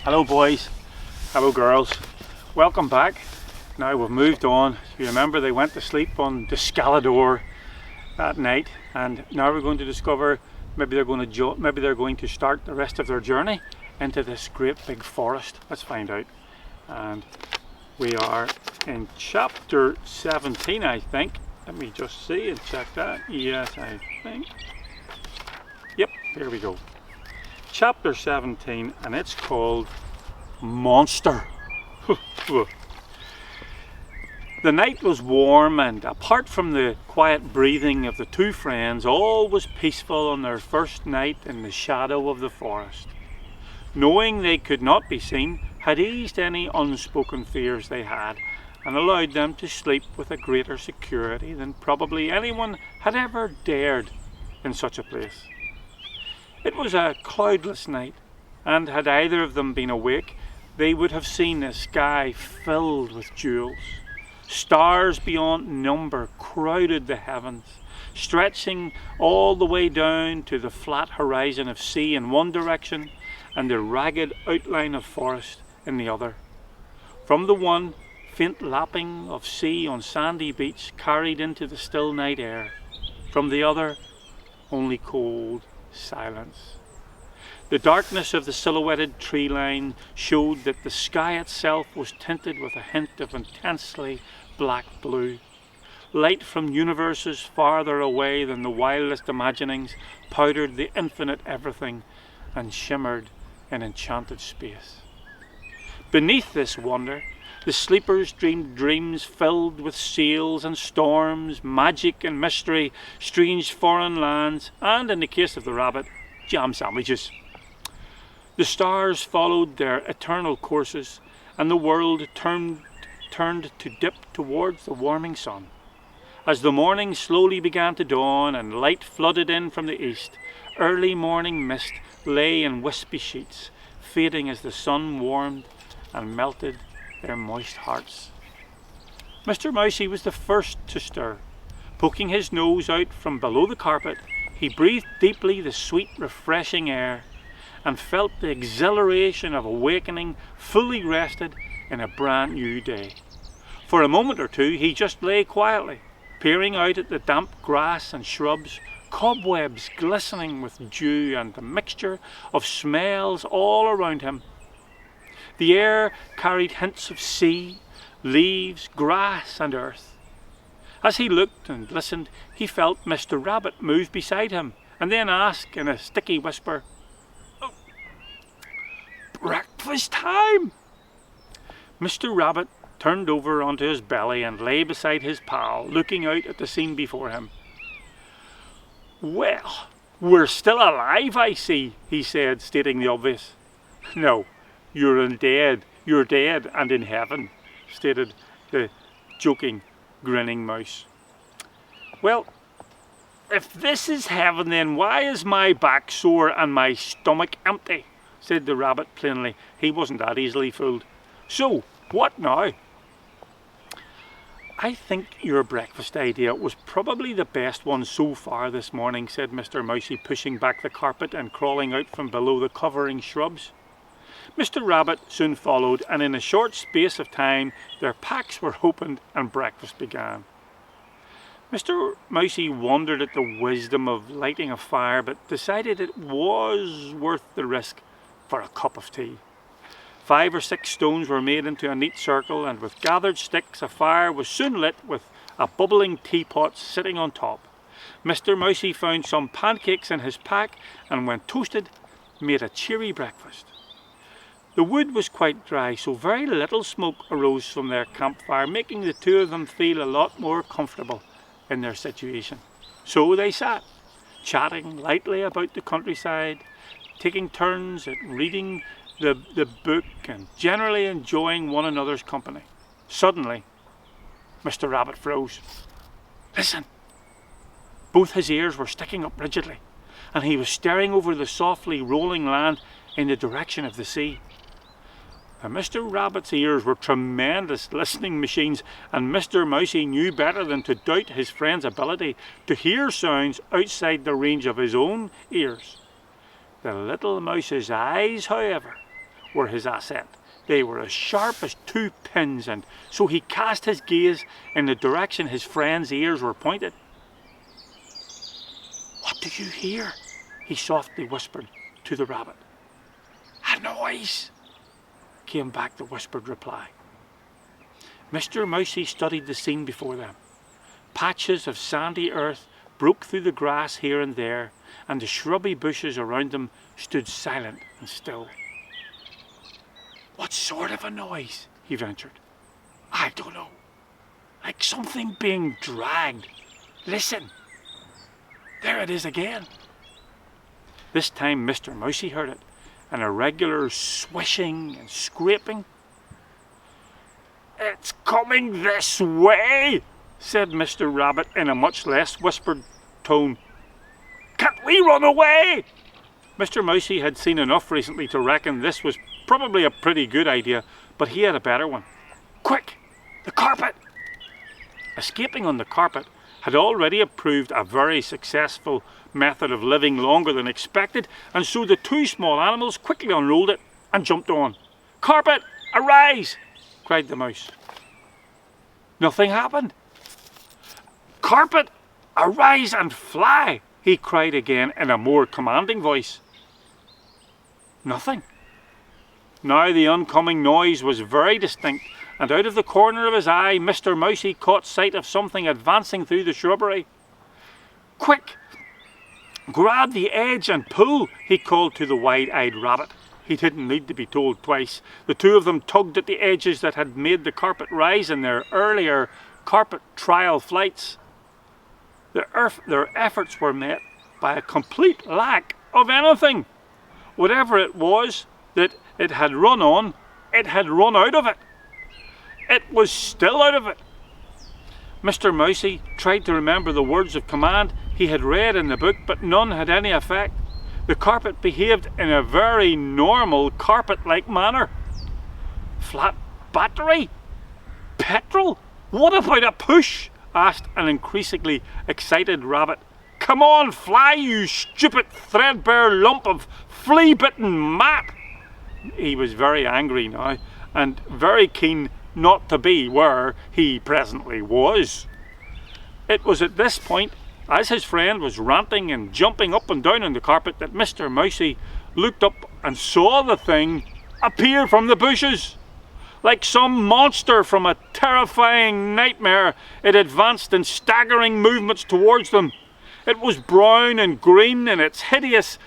Hello boys, hello girls, welcome back. Now we've moved on. You remember they went to sleep on Descalidor that night, and now we're going to discover maybe they're going to start the rest of their journey into this great big forest. Let's find out. And we are in chapter 17, I think. Let me just see and check that. Yes, I think. Yep, here we go. Chapter 17, and it's called Monster. The night was warm, and apart from the quiet breathing of the two friends, all was peaceful on their first night in the shadow of the forest. Knowing they could not be seen had eased any unspoken fears they had, and allowed them to sleep with a greater security than probably anyone had ever dared in such a place. It was a cloudless night, and had either of them been awake, they would have seen the sky filled with jewels. Stars beyond number crowded the heavens, stretching all the way down to the flat horizon of sea in one direction and the ragged outline of forest in the other. From the one, faint lapping of sea on sandy beach carried into the still night air. From the other, only cold silence. The darkness of the silhouetted tree line showed that the sky itself was tinted with a hint of intensely black blue. Light from universes farther away than the wildest imaginings powdered the infinite everything and shimmered in enchanted space. Beneath this wonder, the sleepers dreamed dreams filled with sails and storms, magic and mystery, strange foreign lands, and in the case of the rabbit, jam sandwiches. The stars followed their eternal courses, and the world turned to dip towards the warming sun. As the morning slowly began to dawn and light flooded in from the east, early morning mist lay in wispy sheets, fading as the sun warmed and melted their moist hearts. Mr. Mousey was the first to stir. Poking his nose out from below the carpet, he breathed deeply the sweet, refreshing air and felt the exhilaration of awakening fully rested in a brand new day. For a moment or two he just lay quietly, peering out at the damp grass and shrubs, cobwebs glistening with dew and the mixture of smells all around him. The air carried hints of sea, leaves, grass and earth. As he looked and listened, he felt Mr. Rabbit move beside him and then ask in a sticky whisper, "Oh, breakfast time!" Mr. Rabbit turned over onto his belly and lay beside his pal, looking out at the scene before him. "Well, we're still alive, I see," he said, stating the obvious. "No, you're dead and in heaven," stated the joking, grinning mouse. "Well, if this is heaven, then why is my back sore and my stomach empty?" said the rabbit plainly. He wasn't that easily fooled. "So, what now?" "I think your breakfast idea was probably the best one so far this morning," said Mr. Mousey, pushing back the carpet and crawling out from below the covering shrubs. Mr. Rabbit soon followed, and in a short space of time their packs were opened and breakfast began. Mr. Mousey wondered at the wisdom of lighting a fire, but decided it was worth the risk for a cup of tea. 5 or 6 stones were made into a neat circle, and with gathered sticks a fire was soon lit with a bubbling teapot sitting on top. Mr. Mousey found some pancakes in his pack, and when toasted, made a cheery breakfast. The wood was quite dry, so very little smoke arose from their campfire, making the two of them feel a lot more comfortable in their situation. So they sat, chatting lightly about the countryside, taking turns at reading the book and generally enjoying one another's company. Suddenly, Mr. Rabbit froze. "Listen!" Both his ears were sticking up rigidly, and he was staring over the softly rolling land in the direction of the sea. Now, Mr. Rabbit's ears were tremendous listening machines, and Mr. Mousey knew better than to doubt his friend's ability to hear sounds outside the range of his own ears. The little mouse's eyes, however, were his asset. They were as sharp as two pins, and so he cast his gaze in the direction his friend's ears were pointed. "What do you hear?" he softly whispered to the rabbit. "A noise," came back the whispered reply. Mr. Mousey studied the scene before them. Patches of sandy earth broke through the grass here and there, and the shrubby bushes around them stood silent and still. "What sort of a noise?" he ventured. "I don't know. Like something being dragged. Listen. There it is again." This time Mr. Mousey heard it, and a regular swishing and scraping. "It's coming this way," said Mr. Rabbit in a much less whispered tone. "Can't we run away?" Mr. Mousey had seen enough recently to reckon this was probably a pretty good idea, but he had a better one. "Quick! The carpet!" Escaping on the carpet had already proved a very successful method of living longer than expected, and so the two small animals quickly unrolled it and jumped on. "Carpet, arise!" cried the mouse. Nothing happened. "Carpet, arise and fly!" he cried again in a more commanding voice. Nothing. Now the oncoming noise was very distinct, and out of the corner of his eye Mr. Mousey caught sight of something advancing through the shrubbery. "Quick! Grab the edge and pull!" he called to the wide-eyed rabbit. He didn't need to be told twice. The two of them tugged at the edges that had made the carpet rise in their earlier carpet trial flights. Their efforts were met by a complete lack of anything. Whatever it was that it had run on, it had run out of it. It was still out of it. Mr. Mousey tried to remember the words of command he had read in the book, but none had any effect. The carpet behaved in a very normal carpet-like manner. "Flat battery? Petrol? What about a push?" asked an increasingly excited rabbit. "Come on, fly, you stupid threadbare lump of flea-bitten mat!" He was very angry now, and very keen not to be where he presently was. It was at this point, as his friend was ranting and jumping up and down on the carpet, that Mr. Mousey looked up and saw the thing appear from the bushes. Like some monster from a terrifying nightmare, it advanced in staggering movements towards them. It was brown and green, and its hideous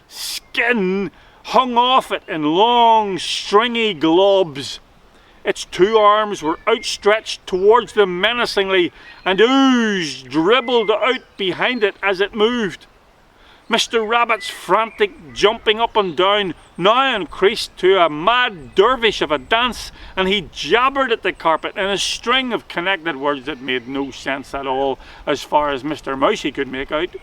skin hung off it in long, stringy globs. Its two arms were outstretched towards them menacingly, and ooze dribbled out behind it as it moved. Mr. Rabbit's frantic jumping up and down now increased to a mad dervish of a dance, and he jabbered at the carpet in a string of connected words that made no sense at all as far as Mr. Mousey could make out.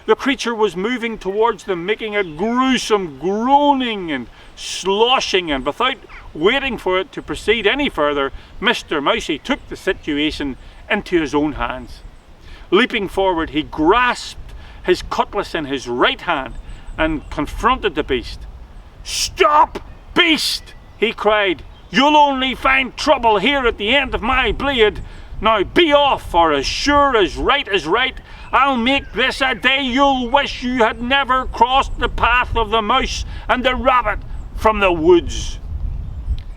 The creature was moving towards them, making a gruesome groaning and sloshing, and without waiting for it to proceed any further, Mr. Mousey took the situation into his own hands. Leaping forward, he grasped his cutlass in his right hand and confronted the beast. "Stop, beast!" he cried. "You'll only find trouble here at the end of my blade. Now be off, for as sure as right is right, I'll make this a day you'll wish you had never crossed the path of the mouse and the rabbit from the woods."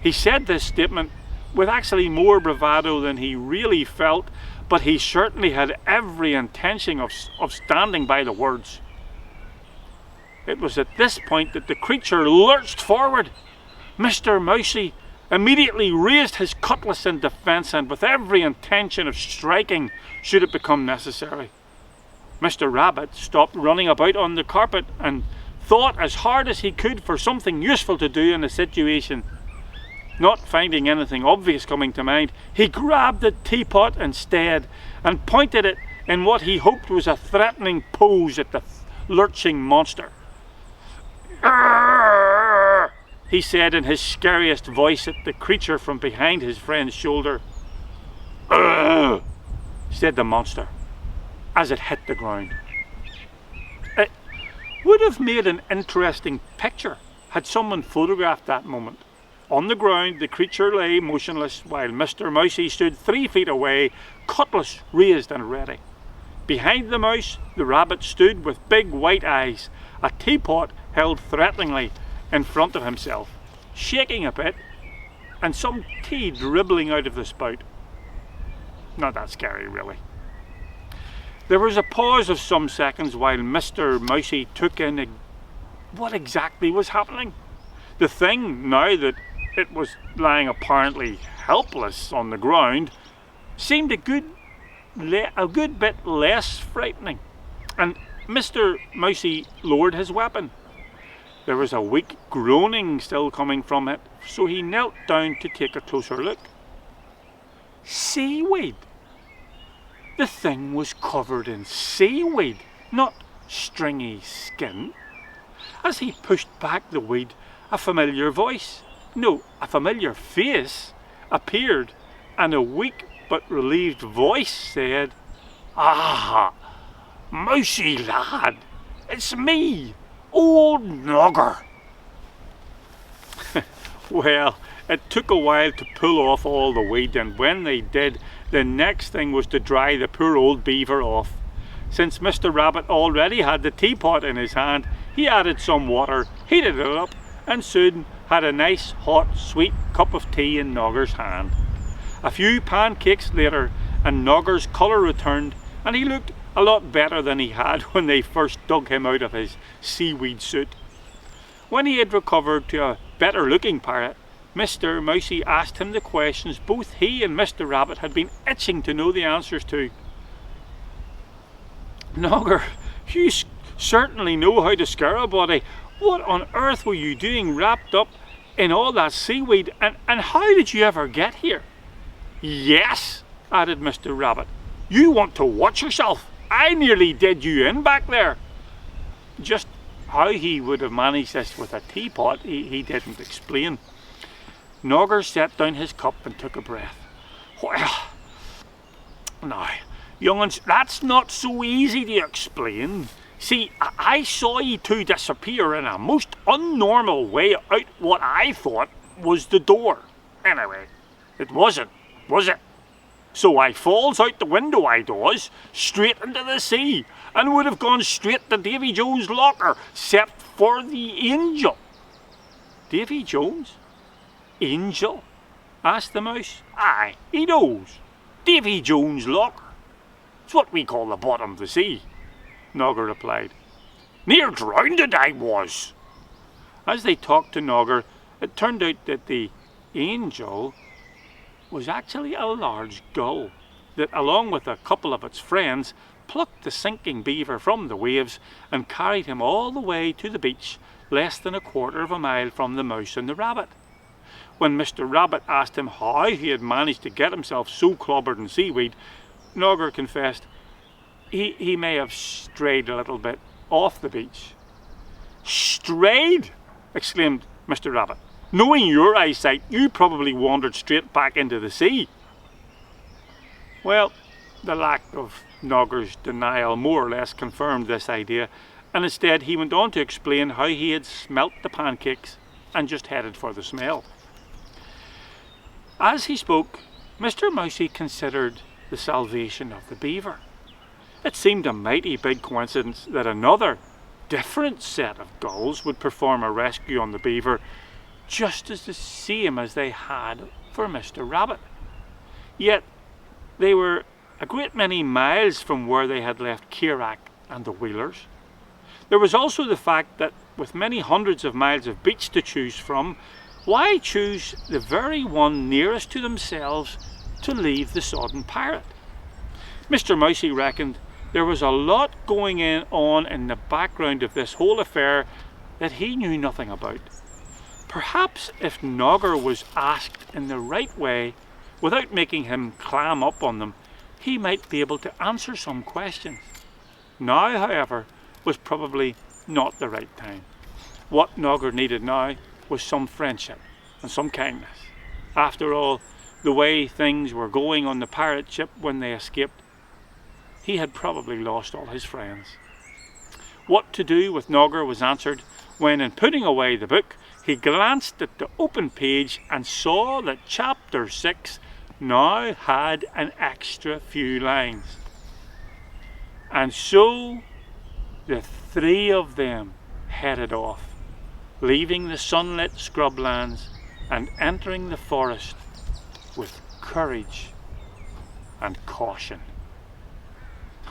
He said this statement with actually more bravado than he really felt, but he certainly had every intention of standing by the words. It was at this point that the creature lurched forward. Mr. Mousey immediately raised his cutlass in defence, and with every intention of striking should it become necessary. Mr. Rabbit stopped running about on the carpet and thought as hard as he could for something useful to do in the situation. Not finding anything obvious coming to mind, he grabbed the teapot instead and pointed it in what he hoped was a threatening pose at the lurching monster. "Arr!" he said in his scariest voice at the creature from behind his friend's shoulder. "Arr!" said the monster as it hit the ground. It would have made an interesting picture Had someone photographed that moment? On the ground, the creature lay motionless while Mr. Mousey stood 3 feet away, cutlass raised and ready. Behind the mouse, the rabbit stood with big white eyes, a teapot held threateningly in front of himself, shaking a bit, and some tea dribbling out of the spout. Not that scary, really. There was a pause of some seconds while Mr. Mousey took in what exactly was happening. The thing, now that it was lying apparently helpless on the ground, seemed a good bit less frightening, and Mr. Mousey lowered his weapon. There was a weak groaning still coming from it, so he knelt down to take a closer look. Seaweed! The thing was covered in seaweed, not stringy skin. As he pushed back the weed, a familiar face appeared, and a weak but relieved voice said, "Ah, Mousey lad, it's me, old Nogger." Well, it took a while to pull off all the weed, and when they did, the next thing was to dry the poor old beaver off. Since Mr. Rabbit already had the teapot in his hand, he added some water, heated it up, and soon had a nice, hot, sweet cup of tea in Nogger's hand. A few pancakes later, and Nogger's colour returned, and he looked a lot better than he had when they first dug him out of his seaweed suit. When he had recovered to a better-looking parrot, Mr. Mousey asked him the questions both he and Mr. Rabbit had been itching to know the answers to. "Nogger, you certainly know how to scare a body. What on earth were you doing wrapped up in all that seaweed, and how did you ever get here?" "Yes," added Mr. Rabbit, "you want to watch yourself. I nearly did you in back there." Just how he would have managed this with a teapot, he didn't explain. Nogger set down his cup and took a breath. "Well, now, young'uns, that's not so easy to explain. See, I saw you two disappear in a most unnormal way out what I thought was the door. Anyway, it wasn't, was it? So I falls out the window, I does, straight into the sea, and would have gone straight to Davy Jones' locker, except for the angel." "Davy Jones? Angel?" asked the mouse. "Aye, he knows. Davy Jones' locker. It's what we call the bottom of the sea," Nogger replied. "Near drownded I was." As they talked to Nogger, it turned out that the angel was actually a large gull that, along with a couple of its friends, plucked the sinking beaver from the waves and carried him all the way to the beach, less than a quarter of a mile from the mouse and the rabbit. When Mr. Rabbit asked him how he had managed to get himself so clobbered in seaweed, Nogger confessed he may have strayed a little bit off the beach. "Strayed!" exclaimed Mr. Rabbit. "Knowing your eyesight, you probably wandered straight back into the sea." Well, the lack of Nogger's denial more or less confirmed this idea, and instead he went on to explain how he had smelt the pancakes and just headed for the smell. As he spoke, Mr. Mousey considered the salvation of the beaver. It seemed a mighty big coincidence that another, different set of gulls would perform a rescue on the beaver, just as the same as they had for Mr. Rabbit. Yet they were a great many miles from where they had left Keirac and the Wheelers. There was also the fact that with many hundreds of miles of beach to choose from, why choose the very one nearest to themselves to leave the sodden pirate? Mr. Mousey reckoned there was a lot going on in the background of this whole affair that he knew nothing about. Perhaps if Nogger was asked in the right way, without making him clam up on them, he might be able to answer some questions. Now, however, was probably not the right time. What Nogger needed now was some friendship and some kindness. After all, the way things were going on the pirate ship when they escaped, he had probably lost all his friends. what to do with Nogger was answered when, in putting away the book, he glanced at the open page and saw that chapter 6 now had an extra few lines. And so the three of them headed off, leaving the sunlit scrublands and entering the forest with courage and caution.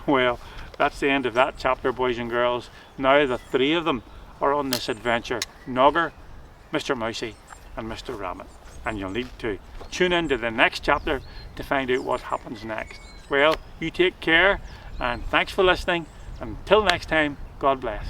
Well, that's the end of that chapter, boys and girls. Now the three of them are on this adventure: Nogger, Mr. Mousey and Mr. Rabbit. And you'll need to tune in to the next chapter to find out what happens next. Well, you take care, and thanks for listening. Until next time, God bless.